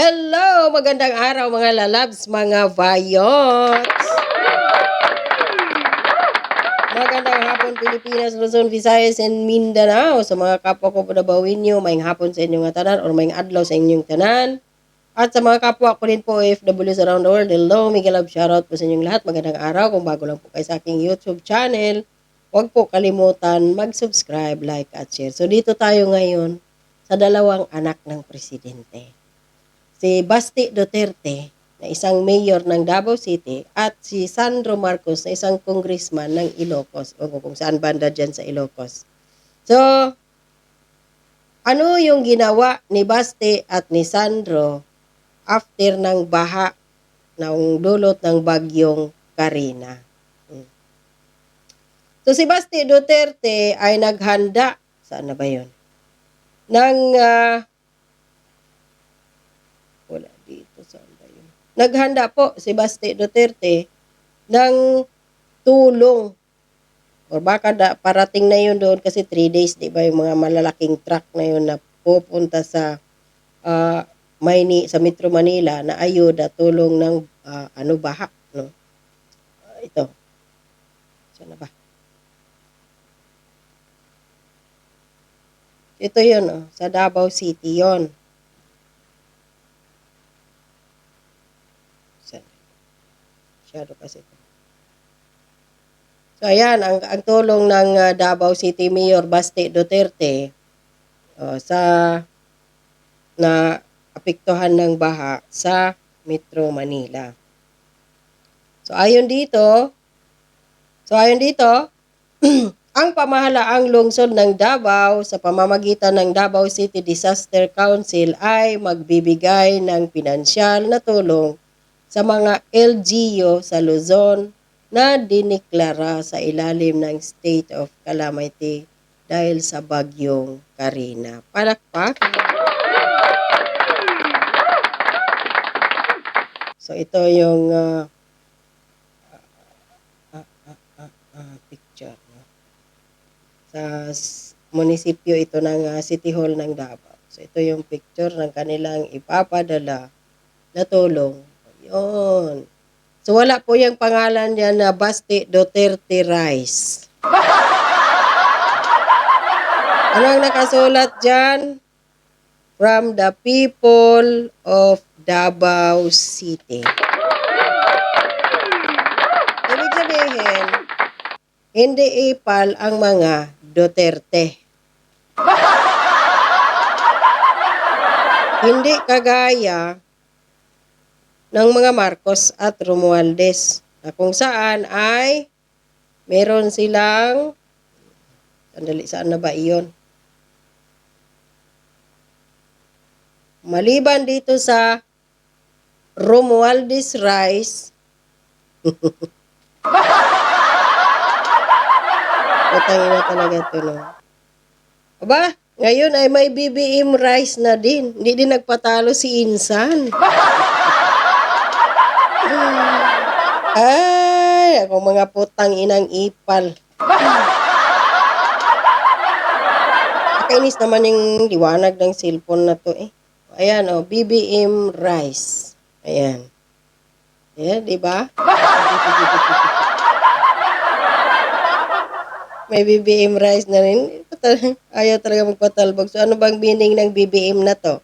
Hello! Magandang araw mga lalabs, mga vayots! Magandang hapon Pilipinas, Luzon, Visayas, and Mindanao. Sa mga kapwa ko Padabawin nyo, maing hapon sa inyong tanan or maing adlaw sa inyong tanan. At sa mga kapwa ko rin po OFWs around the world, hello, mega love shoutout po sa inyong lahat. Magandang araw. Kung bago lang po kayo sa aking YouTube channel, huwag po kalimutan mag-subscribe, like, at share. So dito tayo ngayon sa dalawang anak ng presidente. Si Basti Duterte na isang mayor ng Davao City at si Sandro Marcos na isang congressman ng Ilocos o kung saan banda dyan sa Ilocos. So, ano yung ginawa ni Basti at ni Sandro after ng baha ng dulot ng bagyong Karina? So, si Basti Duterte ay naghanda, saan na ba yun? Wala dito, saan ba yun? Naghanda po si Basti Duterte ng tulong. O baka parating na yun doon kasi 3 days, di ba, yung mga malalaking truck na yun na pupunta sa sa Metro Manila na ayuda, tulong ng baha. No? Ito. Saan na ba? Ito yun, sa Davao City yon. Masyado kasi ito. So ayan, ang tulong ng Davao City Mayor Basti Duterte sa na apektuhan ng baha sa Metro Manila. So ayon dito, ang pamahalaang lungsod ng Davao sa pamamagitan ng Davao City Disaster Council ay magbibigay ng pinansyal na tulong sa mga LGU sa Luzon na diniklara sa ilalim ng state of calamity dahil sa bagyong Karina. Palakpak. So ito yung picture. No? Sa munisipyo ito ng City Hall ng Davao. So ito yung picture ng kanilang ipapadala na tulong. Yun. So wala po yung pangalan niya na Basti Duterte Rice. Ano ang nakasulat dyan? From the people of Davao City. Ibig sabihin, hindi ipal ang mga Duterte. Hindi kagaya ng mga Marcos at Romualdez na kung saan ay meron silang saan na ba iyon? Maliban dito sa Romualdez Rice, utangin na talaga ito, no? Aba, ngayon ay may BBM Rice na din. Hindi din nagpatalo si Insan. Ay, ako mga putang inang ipal. Nakainis naman yung liwanag ng cellphone na to eh. Ayan BBM Rice. Ayan. Ayan, di ba? May BBM Rice na rin. Ayaw talaga magpatalbog. So ano bang meaning ng BBM na to?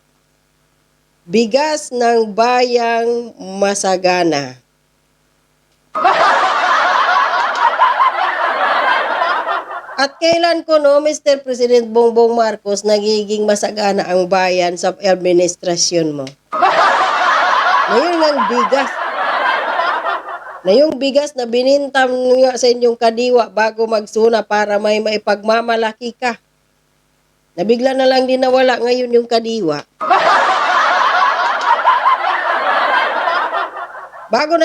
Bigas ng bayang masagana. At kailan ko Mr. President Bongbong Marcos, nagiging masagana ang bayan sa administrasyon mo? Ngayon ang bigas. Na yung bigas na binintam nga sa inyong kadiwa bago magsuna para may maipagmamalaki ka. Nabigla na lang din nawala ngayon yung kadiwa. Bago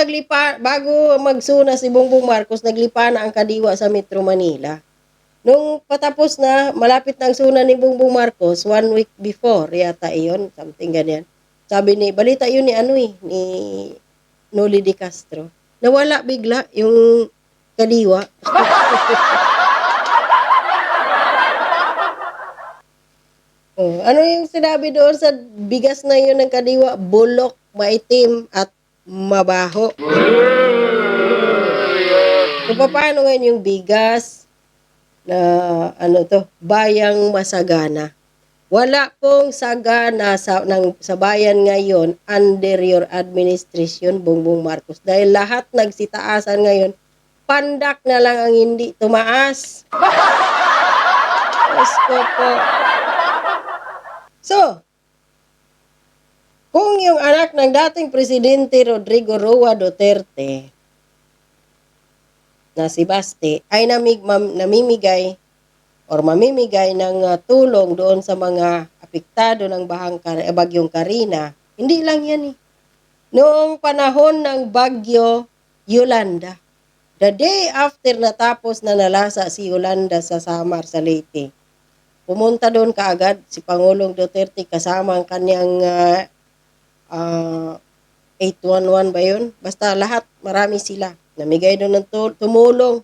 magsuna si Bongbong Marcos, naglipa na ang kadiwa sa Metro Manila. Nung patapos na, malapit na ang suna ni Bongbong Marcos, 1 week before, yata iyon, something ganyan. Sabi balita yun ni Noli de Castro. Nawala bigla yung kadiwa. Oh, ano yung sinabi doon sa bigas na yun ng kadiwa? Bulok, maitim, at mabaho. So, paano ngayon yung bigas na bayang masagana? Wala pong sagana sa bayan ngayon under your administration, Bongbong Marcos. Dahil lahat nagsitaasan ngayon, pandak na lang ang hindi tumaas. Diyos ko po. So, kung yung anak ng dating Presidente Rodrigo Roa Duterte na si Basti ay namimigay ng tulong doon sa mga apektado ng bagyong Karina, hindi lang yan eh. Noong panahon ng bagyo Yolanda, the day after natapos na nalasa si Yolanda sa Samar, sa Leyte, pumunta doon kaagad si Pangulong Duterte kasama ang kanyang 811 ba yun? Basta lahat, marami sila. Namigay doon ng tumulong.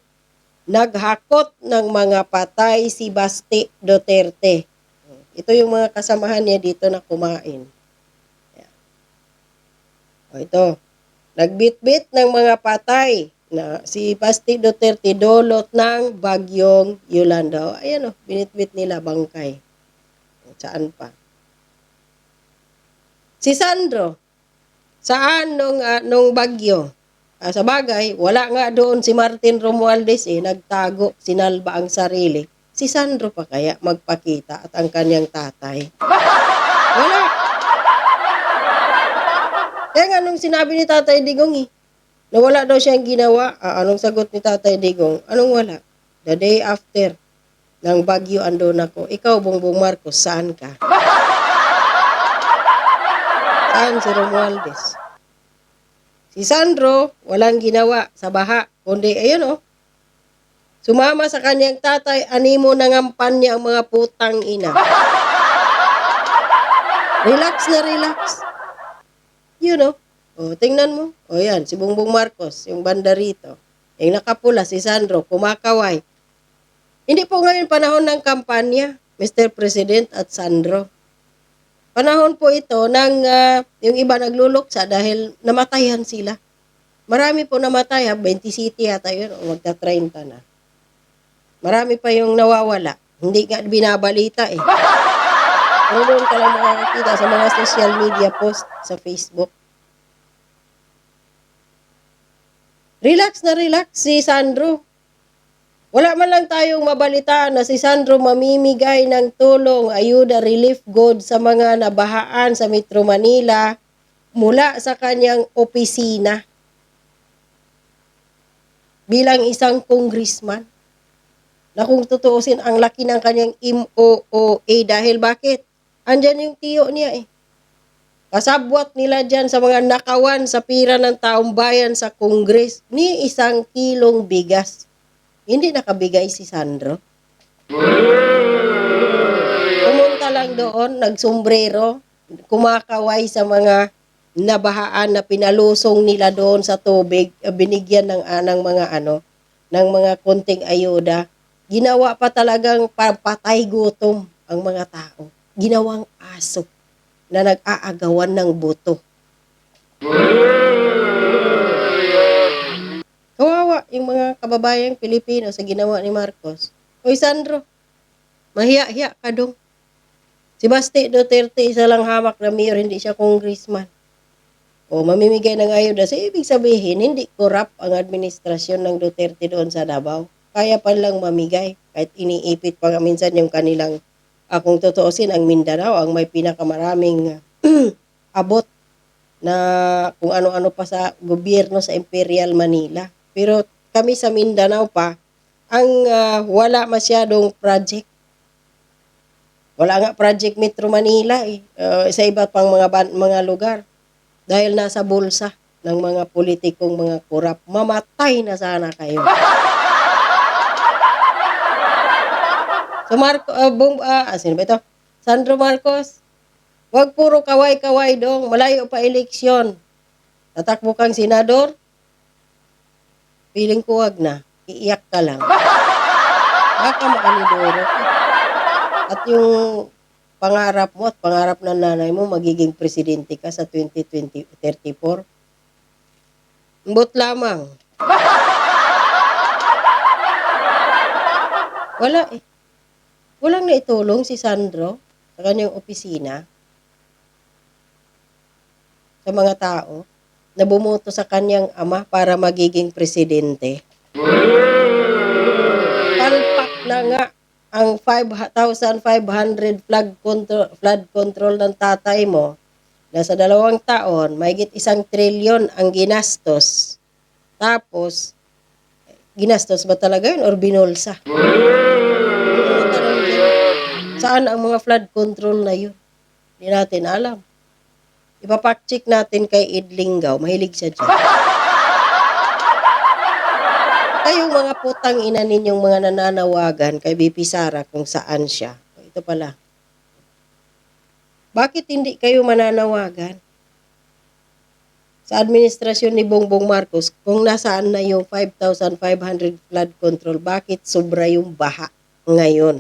Naghakot ng mga patay si Basti Duterte. Ito yung mga kasamahan niya dito na kumain. O ito, nagbitbit ng mga patay na si Basti Duterte dulot ng bagyong Yolanda. O, ayan o, binitbit nila bangkay. Saan pa? Si Sandro, saan nung bagyo? Sa bagay, wala nga doon si Martin Romualdez nagtago, sinalba ang sarili. Si Sandro pa kaya magpakita at ang kanyang tatay? Wala. Kaya nga nung sinabi ni Tatay Digong na wala daw siyang ginawa, anong sagot ni Tatay Digong? Anong wala? The day after ng bagyo andun ako. Ikaw, Bongbong Marcos, saan ka? Saan si Romualdez? Si Sandro, walang ginawa sa baha. Kundi, ayun sumama sa kanyang tatay, animo nangampan niya ang mga putang ina. Relax na relax. Tingnan mo. Yan, si Bongbong Marcos, yung banda rito. Yung nakapula, si Sandro, kumakaway. Hindi po ngayon panahon ng kampanya, Mr. President at Sandro. Panahon po ito ng yung iba nagluluksa dahil namatayan sila. Marami po namatay, 20 city yata yun, o magta-30 na. Marami pa yung nawawala. Hindi nga binabalita Pero doon ka lang makakakita sa mga social media post sa Facebook. Relax na relax si Sandro. Wala man lang tayong mabalitaan na si Sandro mamimigay ng tulong, ayuda, relief goods sa mga nabahaan sa Metro Manila mula sa kanyang opisina bilang isang congressman. Na kung tutuusin, ang laki ng kanyang MOOA dahil bakit? Andyan yung tiyo niya Kasabwat nila dyan sa mga nakawan sa pira ng taong bayan sa Kongres ni 1 kilong bigas. Hindi nakabigay si Sandro. Pumunta lang doon, nagsombrero, kumakaway sa mga nabahaan na pinalusong nila doon sa tubig, binigyan ng mga konting ayuda. Ginawa pa talagang patay gutom ang mga tao. Ginawang aso na nag-aagawan ng buto. Kawawa yung mga kababayang Pilipino sa ginawa ni Marcos. Hoy Sandro, mahiya-hiya ka dong. Si Basti Duterte, isa lang hamak na mayor, hindi siya congressman. Mamimigay ng ayuda. So, ibig sabihin, hindi corrupt ang administrasyon ng Duterte doon sa Davao. Kaya pa lang mamigay. Kahit iniipit pa minsan yung kanilang, kung tutuusin, ang Mindanao, ang may pinakamaraming abot na kung ano-ano pa sa gobyerno sa Imperial Manila. Pero kami sa Mindanao pa, ang wala masyadong project. Wala nga project Metro Manila sa iba't pang mga lugar. Dahil nasa bulsa ng mga politikong mga kurap. Mamatay na sana kayo. So sino ba ito? Sandro Marcos, wag puro kaway-kaway dong, malayo pa eleksyon. Tatakbo kang senador, feeling ko wag na, iiyak ka lang. Baka maanidoro. At yung pangarap mo at pangarap ng nanay mo, magiging presidente ka sa 2034. Mbot lamang. Wala eh. Walang naitulong si Sandro sa kanyang opisina sa mga tao na bumoto sa kanyang ama para magiging presidente. Palpak na nga ang 5,500 flood control ng tatay mo na sa 2 taon, mahigit 1 trilyon ang ginastos. Tapos, ginastos ba talaga yun or binulsa? Saan ang mga flood control na yun? Hindi natin alam. Ipapack-check natin kay Idlingaw. Mahilig siya dyan. Kayong mga putang ina ninyong mga nananawagan kay BP Sara kung saan siya. Ito pala. Bakit hindi kayo mananawagan sa administrasyon ni Bongbong Marcos kung nasaan na yung 5,500 flood control? Bakit sobra yung baha ngayon?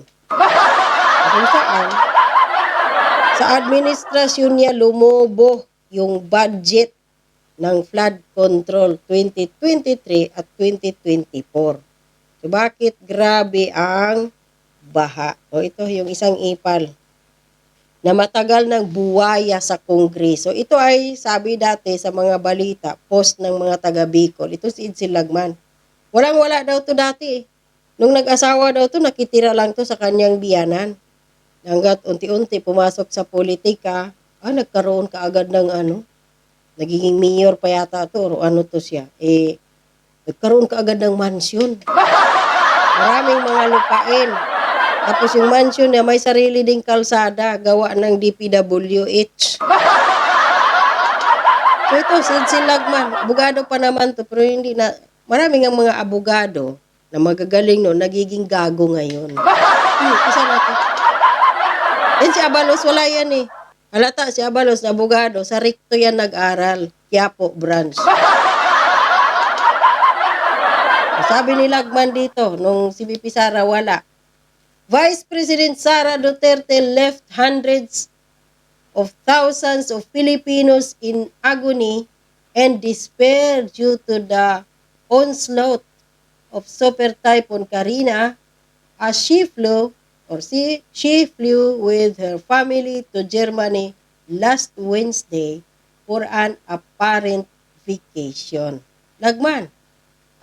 Kung saan, sa administrasyon niya lumobo yung budget ng flood control 2023 at 2024. So, bakit grabe ang baha? O ito yung isang ipal na matagal ng buwaya sa Kongreso. Ito ay sabi dati sa mga balita, post ng mga taga Bicol. Ito si Idsil Lagman. Walang-wala daw to dati eh. Nung nag-asawa daw to, nakitira lang to sa kanyang biyanan. Hanggat unti-unti pumasok sa politika, nagkaroon ka agad ng nagiging mayor pa yata to, o ano to siya. Nagkaroon ka agad ng mansion. Maraming mga lupain. Tapos yung mansion niya may sarili ding kalsada, gawa ng DPWH. So ito, si Lagman, abogado pa naman to, pero hindi na, maraming ang mga abogado na magagaling no, nagiging gago ngayon. Isa na to. Yan si Abalos, wala yan eh. Halata si Abalos na abogado, sa Ricto yan nag-aral, Quiapo branch. Sabi ni Lagman dito, nung si BP Sara wala, Vice President Sara Duterte left hundreds of thousands of Filipinos in agony and despair due to the onslaught of Super Typhoon Karina as she flew with her family to Germany last Wednesday for an apparent vacation. Lagman,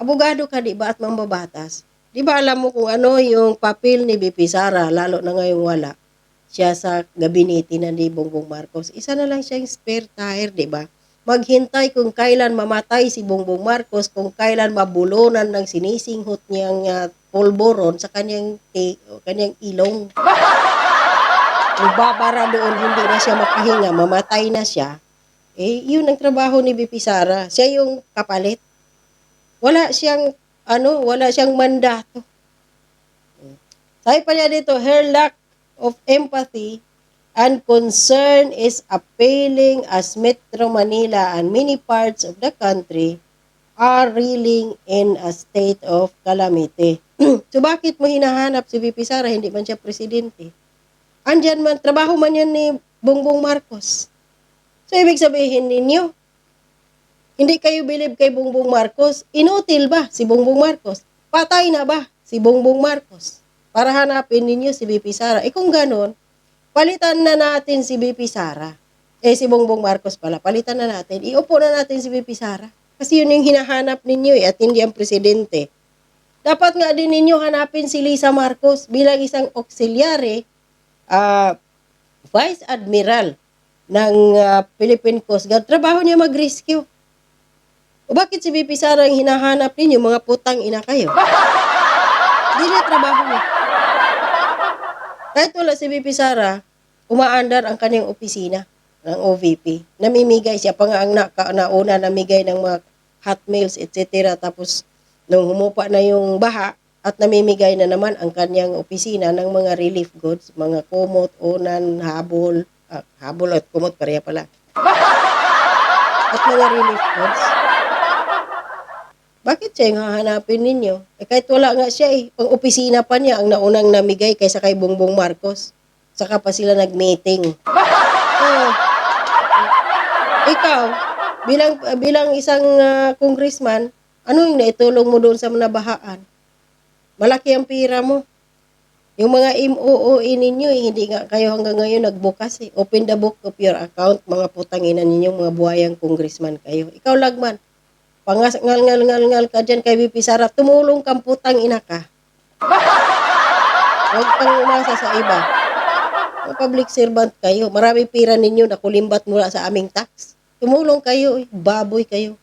abogado ka di ba at mambabatas? Di ba alam mo kung ano yung papel ni BP Sara, lalo na ngayong wala siya sa gabinete na ni Bongbong Marcos? Isa na lang siyang spare tire, di ba? Maghintay kung kailan mamatay si Bongbong Marcos, kung kailan mabulunan ng sinisinghot niyang polboron sa kanyang ilong. Kung babara doon, hindi na siya makahinga, mamatay na siya, yun ang trabaho ni BP Sara. Siya yung kapalit. Wala siyang mandato. Sabi pa niya dito, her lack of empathy and concern is appalling as Metro Manila and many parts of the country are reeling in a state of calamity. So bakit mo hinahanap si BP Sara, hindi man siya presidente? Andyan man, trabaho man yan ni Bongbong Marcos. So ibig sabihin ninyo, hindi kayo believe kay Bongbong Marcos, inutil ba si Bongbong Marcos? Patay na ba si Bongbong Marcos? Para hanapin ninyo si BP Sara. Kung ganon, palitan na natin si BP Sara. Si Bongbong Marcos pala, palitan na natin. Iupo na natin si BP Sara. Kasi yun yung hinahanap ninyo at hindi ang presidente. Dapat nga din ninyo hanapin si Lisa Marcos bilang isang auxiliary, Vice Admiral ng Philippine Coast Guard. Trabaho niya mag-rescue. O bakit si BP Sara ang hinahanap ninyo, mga putang ina kayo? Hindi na trabaho niya. Kahit wala si BP Sara, umaandar ang kanyang opisina ng OVP. Namimigay siya pa nga ang nauna namigay ng mga hot meals, etc. Tapos, nung humupa na yung baha, at namimigay na naman ang kanyang opisina ng mga relief goods, mga kumot, unan, habol at kumot, pareha pala. At mga relief goods. Bakit siya yung hahanapin ninyo? Kahit wala nga siya pang-opisina pa niya ang naunang namigay kaysa kay Bongbong Marcos. Saka pa sila nag-meeting. Oh, ikaw, bilang isang congressman, ano yung naitulong mo doon sa nabahaan? Malaki ang pira mo. Yung mga MOOE ninyo, hindi nga kayo hanggang ngayon nagbukas eh. Open the book of your account, mga putanginan ninyong mga buhayang congressman kayo. Ikaw lagman, pangasngal-ngal-ngal ka dyan kay VP Sara, tumulong kang putang ina ka. Huwag kang umasa sa iba. Mga public servant kayo. Marami pira ninyo na kulimbat mula sa aming tax. Tumulong kayo, baboy kayo.